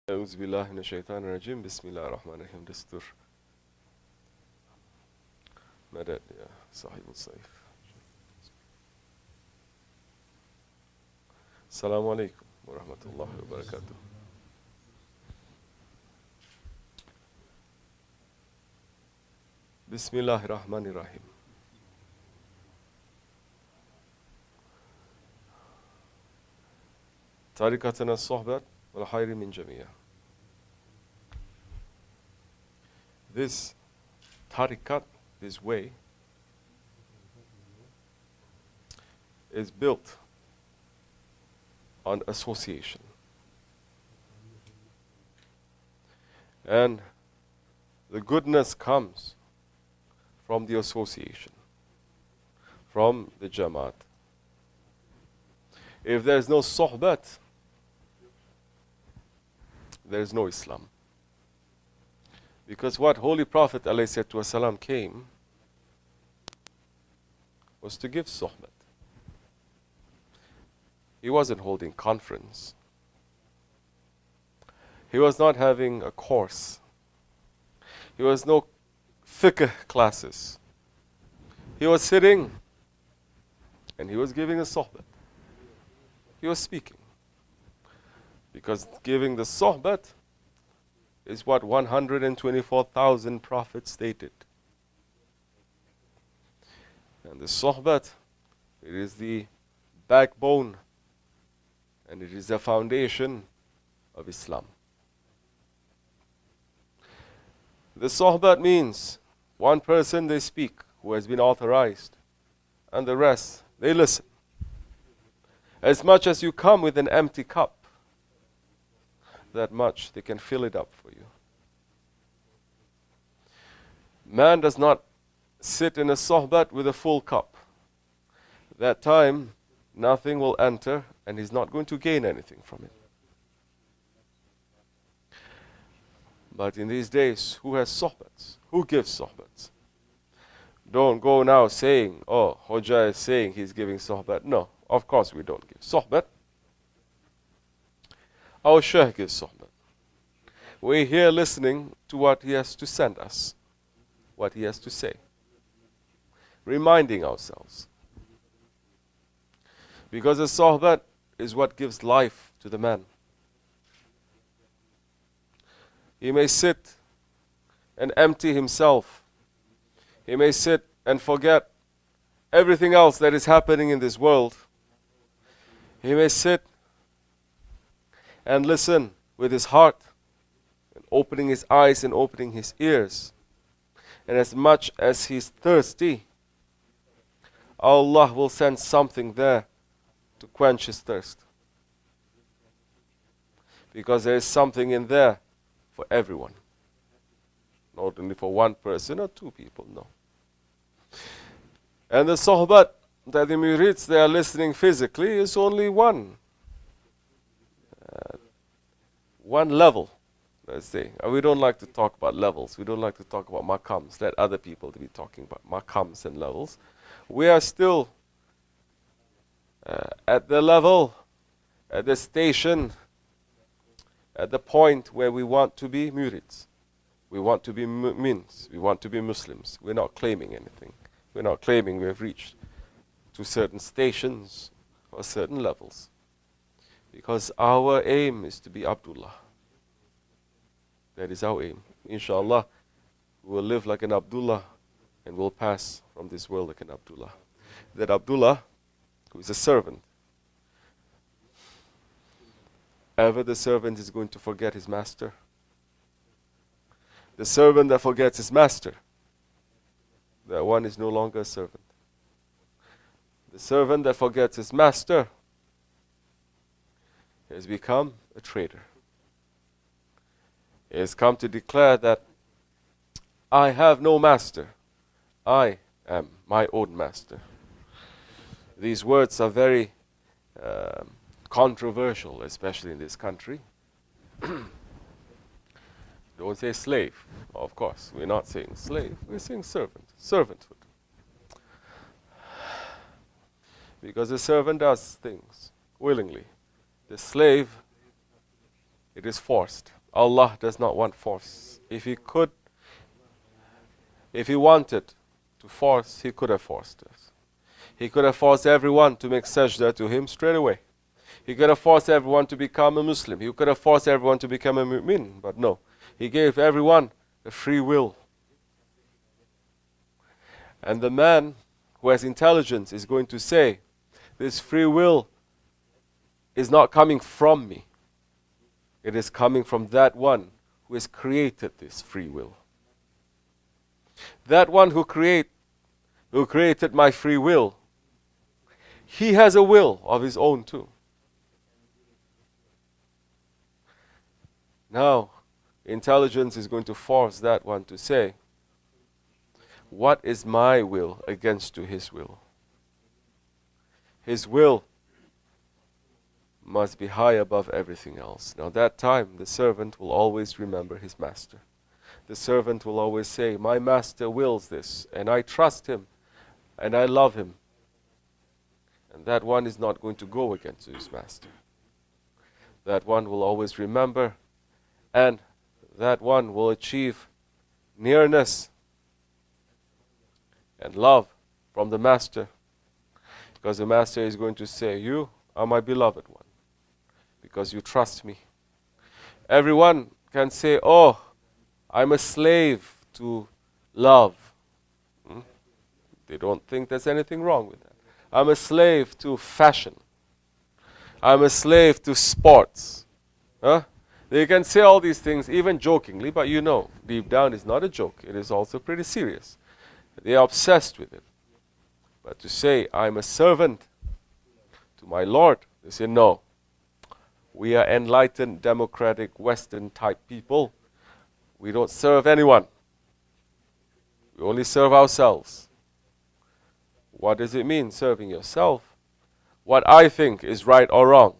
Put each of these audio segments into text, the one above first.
أعوذ بالله من الشيطان الرجيم بسم الله الرحمن الرحيم دستور مدد يا صاحب الصيف. السلام عليكم ورحمة الله وبركاته. بسم الله الرحمن الرحيم. طريقتنا الصحبة والخير من جميع. This tariqat, this way, is built on association. And the goodness comes from the association, from the Jamaat. If there is no sohbat, there is no Islam. Because what Holy Prophet ﷺ came was to give sohbat. He wasn't holding conference. He was not having a course. He was no fiqh classes. He was sitting and he was giving a sohbat. He was speaking. Because giving the sohbat is what 124,000 prophets stated. And the sohbat, it is the backbone and it is the foundation of Islam. The sohbat means one person they speak who has been authorized and the rest they listen. As much as you come with an empty cup, that much they can fill it up for you. Man does not sit in a sohbat with a full cup. That time, nothing will enter and he's not going to gain anything from it. But in these days, who has sohbats? Who gives sohbats? Don't go now saying, oh, Hoja is saying he's giving sohbat. No, of course we don't give sohbat. Our Shaykh gives sohbat. We're here listening to what he has to send us, what he has to say, reminding ourselves. Because the sohbat is what gives life to the man. He may sit and empty himself. He may sit and forget everything else that is happening in this world. He may sit and listen with his heart, and opening his eyes and opening his ears. And as much as he's thirsty, Allah will send something there to quench his thirst. Because there is something in there for everyone. Not only for one person or two people, no. And the sohbat that the murids they are listening physically is only one level, let's say. We don't like to talk about levels. We don't like to talk about maqams. Let other people be talking about maqams and levels. We are still at the level, at the station, at the point where we want to be murids. We want to be mu'mins. We want to be Muslims. We're not claiming anything. We're not claiming we have reached to certain stations or certain levels. Because our aim is to be Abdullah. That is our aim. Inshallah, we will live like an Abdullah and we'll pass from this world like an Abdullah. That Abdullah, who is a servant, ever the servant is going to forget his master. The servant that forgets his master, that one is no longer a servant. The servant that forgets his master has become a traitor. He has come to declare that I have no master. I am my own master. These words are very controversial, especially in this country. Don't say slave. Of course, we're not saying slave. We're saying servant. Servanthood. Because the servant does things willingly. The slave It is forced. Allah does not want force. If He wanted to force, He could have forced us. He could have forced everyone to make sajda to Him straight away. He could have forced everyone to become a Muslim. He could have forced everyone to become a mu'min. But no. He gave everyone a free will. And the man who has intelligence is going to say, this free will is not coming from me. It is coming from that one who has created this free will. That one who created my free will, he has a will of his own too. Now, intelligence is going to force that one to say, what is my will against to his will? His will must be high above everything else. Now that time, the servant will always remember his master. The servant will always say, my master wills this, and I trust him, and I love him. And that one is not going to go against his master. That one will always remember, and that one will achieve nearness and love from the master. Because the master is going to say, you are my beloved one, because you trust me. Everyone can say, oh, I'm a slave to love. They don't think there's anything wrong with that. I'm a slave to fashion. I'm a slave to sports. They can say all these things, even jokingly, but you know, deep down it's not a joke. It is also pretty serious. They are obsessed with it. But to say, I'm a servant to my Lord, they say, no. We are enlightened, democratic, Western type people. We don't serve anyone. We only serve ourselves. What does it mean, serving yourself? What I think is right or wrong.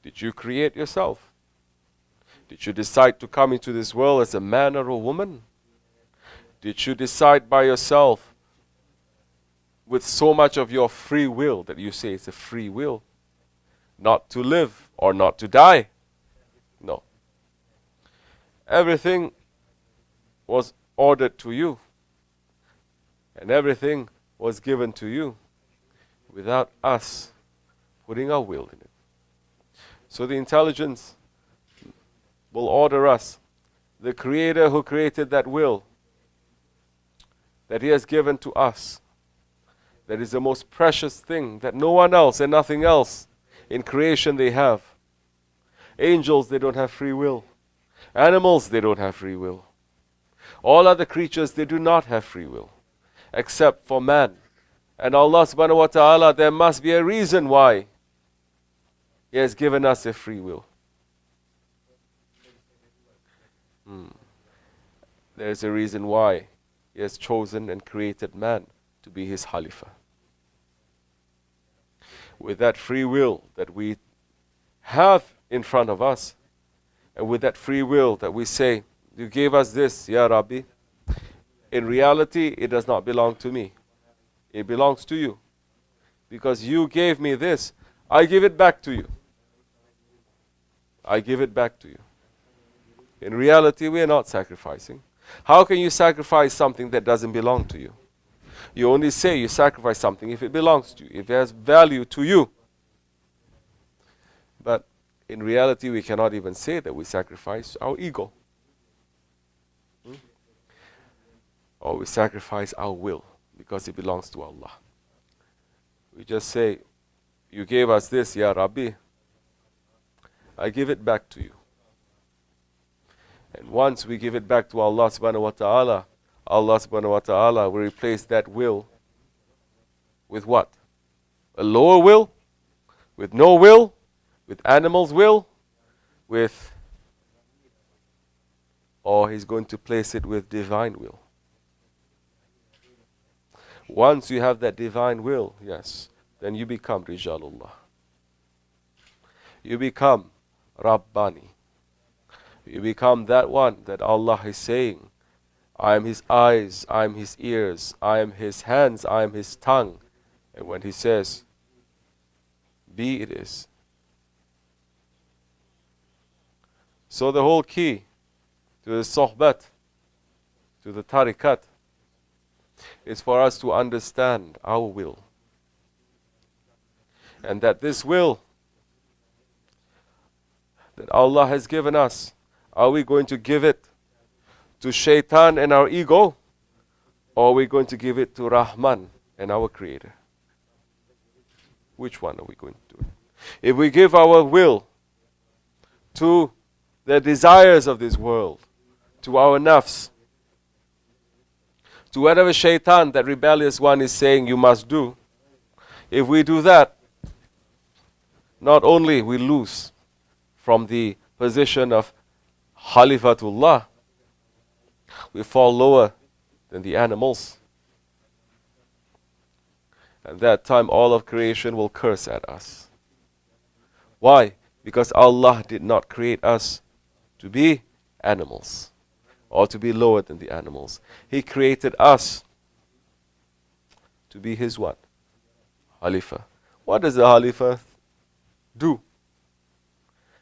Did you create yourself? Did you decide to come into this world as a man or a woman? Did you decide by yourself with so much of your free will that you say it's a free will, not to live or not to die? No. Everything was ordered to you, and everything was given to you without us putting our will in it. So the intelligence will order us. The Creator who created that will that He has given to us, that is the most precious thing that no one else and nothing else in creation they have. Angels, they don't have free will. Animals, they don't have free will. All other creatures, they do not have free will, except for man. And Allah subhanahu wa ta'ala, there must be a reason why He has given us a free will. There is a reason why He has chosen and created man to be His Khalifa. With that free will that we have in front of us, and with that free will that we say, you gave us this, Ya Rabbi. In reality, it does not belong to me. It belongs to you. Because you gave me this, I give it back to you. I give it back to you. In reality, we are not sacrificing. How can you sacrifice something that doesn't belong to you? You only say you sacrifice something if it belongs to you, if it has value to you. But in reality, we cannot even say that we sacrifice our ego. Or we sacrifice our will because it belongs to Allah. We just say, you gave us this, Ya Rabbi. I give it back to you. And once we give it back to Allah subhanahu wa ta'ala, Allah subhanahu wa ta'ala will replace that will with what? A lower will? With no will? With animals' will? Or He's going to place it with divine will. Once you have that divine will, yes, then you become Rijalullah. You become Rabbani. You become that one that Allah is saying, I am His eyes, I am His ears, I am His hands, I am His tongue. And when He says, be, it is. So the whole key to the sohbat, to the tariqat, is for us to understand our will. And that this will that Allah has given us, are we going to give it to shaitan and our ego, or are we going to give it to Rahman and our Creator? Which one are we going to do? If we give our will to the desires of this world, to our nafs, to whatever shaitan, that rebellious one, is saying you must do, if we do that, not only we lose from the position of Khalifatullah, we fall lower than the animals. At that time, all of creation will curse at us. Why? Because Allah did not create us to be animals or to be lower than the animals. He created us to be His what? Khalifa. What does the Khalifa do?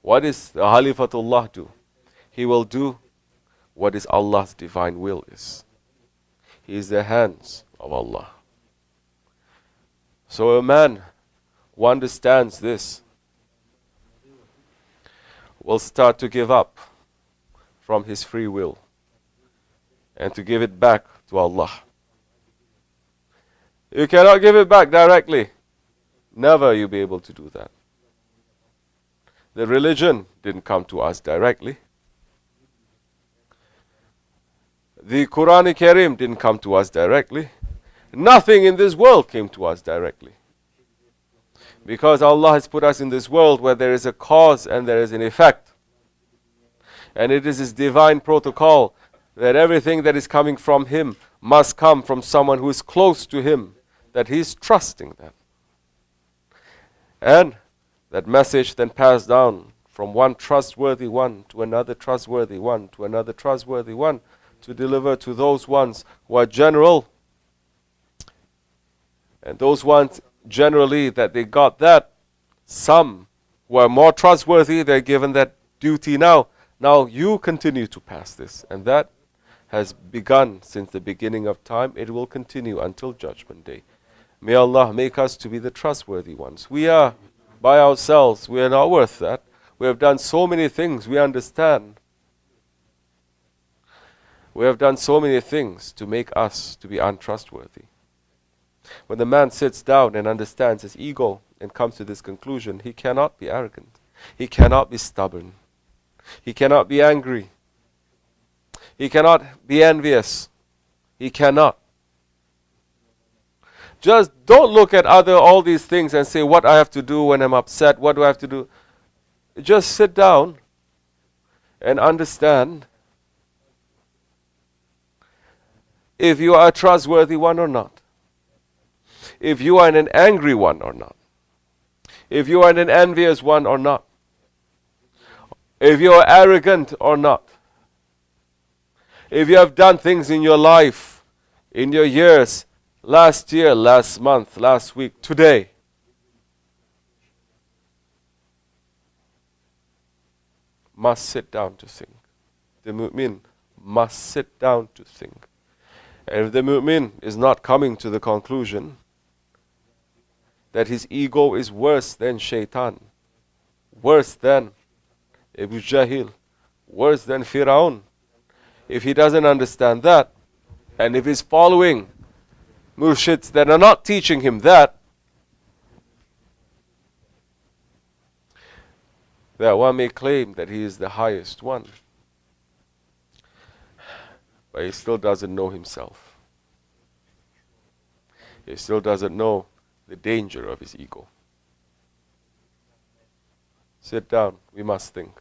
What does the Khalifatullah do? He will do what is Allah's divine will is. He is the hands of Allah. So a man who understands this will start to give up from his free will and to give it back to Allah. You cannot give it back directly. Never you'll be able to do that. The religion didn't come to us directly. The Quran Karim didn't come to us directly. Nothing in this world came to us directly. Because Allah has put us in this world where there is a cause and there is an effect. And it is His divine protocol that everything that is coming from Him must come from someone who is close to Him, that He is trusting that. And that message then passed down from one trustworthy one to another trustworthy one to another trustworthy one to deliver to those ones who are general. And those ones generally that they got that, some who are more trustworthy, they're given that duty now. Now you continue to pass this. And that has begun since the beginning of time. It will continue until Judgment Day. May Allah make us to be the trustworthy ones. We are by ourselves. We are not worth that. We have done so many things. We understand. We have done so many things to make us to be untrustworthy. When the man sits down and understands his ego and comes to this conclusion, he cannot be arrogant. He cannot be stubborn. He cannot be angry. He cannot be envious. He cannot. Just don't look at all these things and say, what I have to do when I'm upset, what do I have to do? Just sit down and understand if you are a trustworthy one or not. If you are an angry one or not. If you are an envious one or not. If you are arrogant or not. If you have done things in your life, in your years, last year, last month, last week, today. Must sit down to think. The mu'min must sit down to think. And if the mu'min is not coming to the conclusion that his ego is worse than shaitan, worse than Abu Jahil, worse than Firaun, if he doesn't understand that, and if he's following murshids that are not teaching him that one may claim that he is the highest one, but he still doesn't know himself. He still doesn't know the danger of his ego. Sit down, we must think.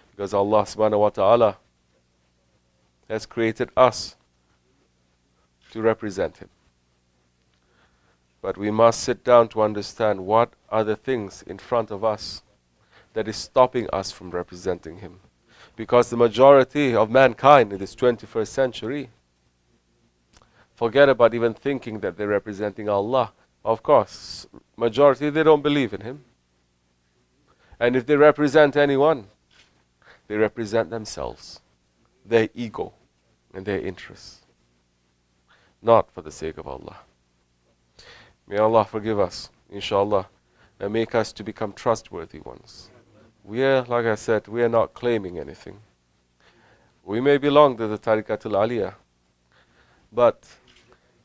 Because Allah subhanahu wa ta'ala has created us to represent Him. But we must sit down to understand what are the things in front of us that is stopping us from representing Him. Because the majority of mankind in this 21st century forget about even thinking that they're representing Allah. Of course, majority, they don't believe in Him. And if they represent anyone, they represent themselves, their ego, and their interests, not for the sake of Allah. May Allah forgive us, inshallah, and make us to become trustworthy ones. We are, like I said, we are not claiming anything. We may belong to the Tariqatul Aliyah, but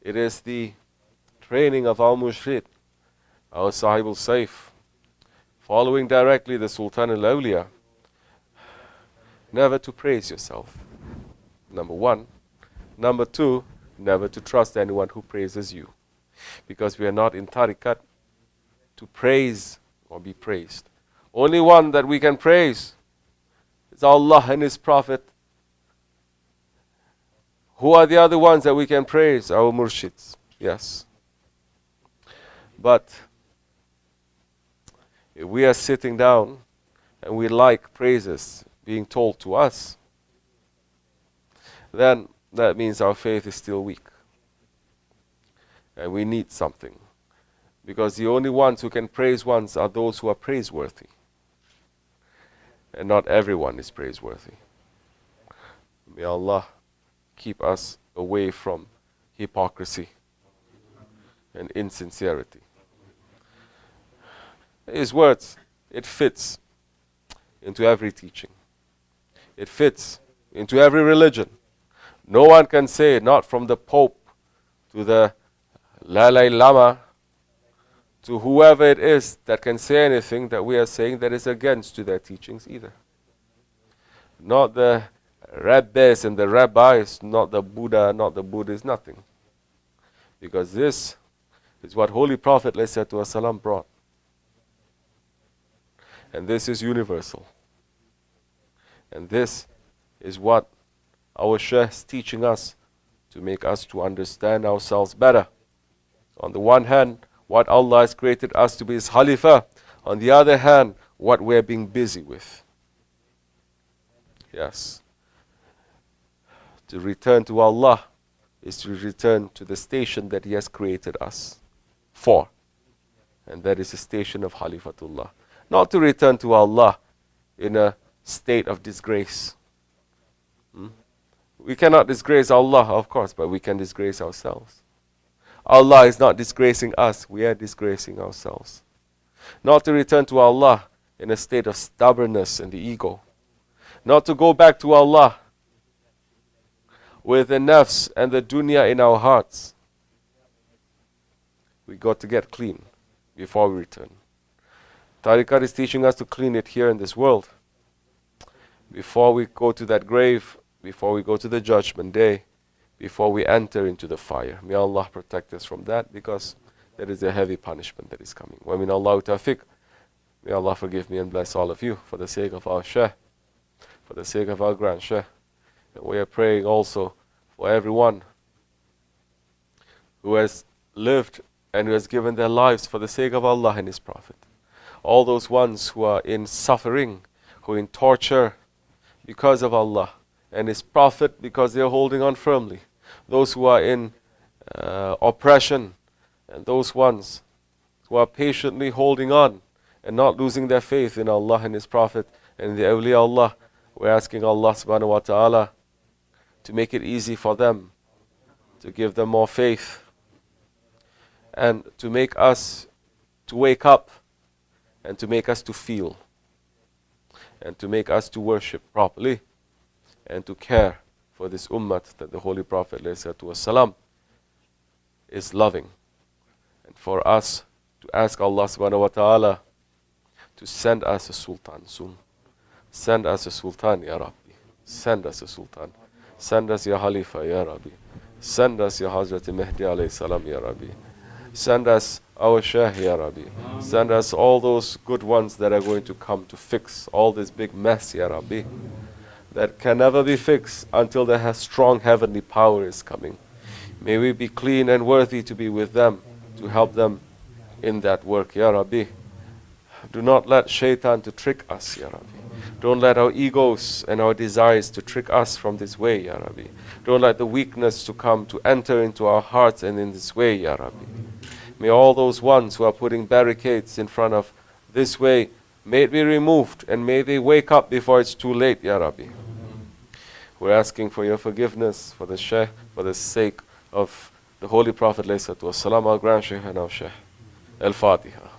it is the training of our Murshid, our Sahib al-Saif, following directly the Sultan al-Awliya, never to praise yourself, number one. Number two, never to trust anyone who praises you. Because we are not in tariqat to praise or be praised. Only one that we can praise is Allah and His Prophet. Who are the other ones that we can praise? Our murshids, yes. But if we are sitting down and we like praises being told to us, then that means our faith is still weak. And we need something. Because the only ones who can praise ones are those who are praiseworthy. And not everyone is praiseworthy. May Allah keep us away from hypocrisy and insincerity. His words, it fits into every teaching. It fits into every religion. No one can say, not from the Pope to the Dalai Lama to whoever it is that can say anything that we are saying that is against to their teachings either. Not the rabbis and the rabbis, not the Buddha, not the Buddhists, nothing. Because this is what Holy Prophet ﷺ brought. And this is universal. And this is what our Shaykh is teaching us to make us to understand ourselves better. On the one hand, what Allah has created us to be His Khalifa. On the other hand, what we are being busy with. Yes. To return to Allah is to return to the station that He has created us for. And that is the station of Khalifatullah. Not to return to Allah in a state of disgrace. We cannot disgrace Allah, of course, but we can disgrace ourselves. Allah is not disgracing us, we are disgracing ourselves. Not to return to Allah in a state of stubbornness and the ego. Not to go back to Allah with the nafs and the dunya in our hearts. We got to get clean before we return. Tariqat is teaching us to clean it here in this world. Before we go to that grave, before we go to the judgment day, before we enter into the fire. May Allah protect us from that, because there is a heavy punishment that is coming. Wa min Allahu tawfiq. May Allah forgive me and bless all of you for the sake of our Shaykh, for the sake of our grand Shaykh. And we are praying also for everyone who has lived and who has given their lives for the sake of Allah and His Prophet. All those ones who are in suffering, who are in torture because of Allah and His Prophet, because they are holding on firmly. Those who are in oppression, and those ones who are patiently holding on and not losing their faith in Allah and His Prophet and the awliya Allah. We're asking Allah subhanahu wa ta'ala to make it easy for them, to give them more faith, and to make us to wake up, and to make us to feel, and to make us to worship properly, and to care for this ummah that the Holy Prophet ﷺ is loving. And for us to ask Allah subhanahu wa ta'ala to send us a sultan soon. Send us a sultan, Ya Rabbi. Send us a sultan. Send us Ya Khalifa, Ya Rabbi. Send us Ya Hazrat Mahdi alayhi salam, Ya Rabbi. Send us our Shaykh, Ya Rabbi. Send us all those good ones that are going to come to fix all this big mess, Ya Rabbi, that can never be fixed until the strong heavenly power is coming. May we be clean and worthy to be with them, to help them in that work, Ya Rabbi. Do not let shaitan to trick us, Ya Rabbi. Don't let our egos and our desires to trick us from this way, Ya Rabbi. Don't let the weakness to come to enter into our hearts and in this way, Ya Rabbi. May all those ones who are putting barricades in front of this way May it be removed, and may they wake up before it's too late, Ya Rabbi. We're asking for your forgiveness for the Shaykh, for the sake of the Holy Prophet, our grand Shaykh and our Shaykh. Al-Fatiha.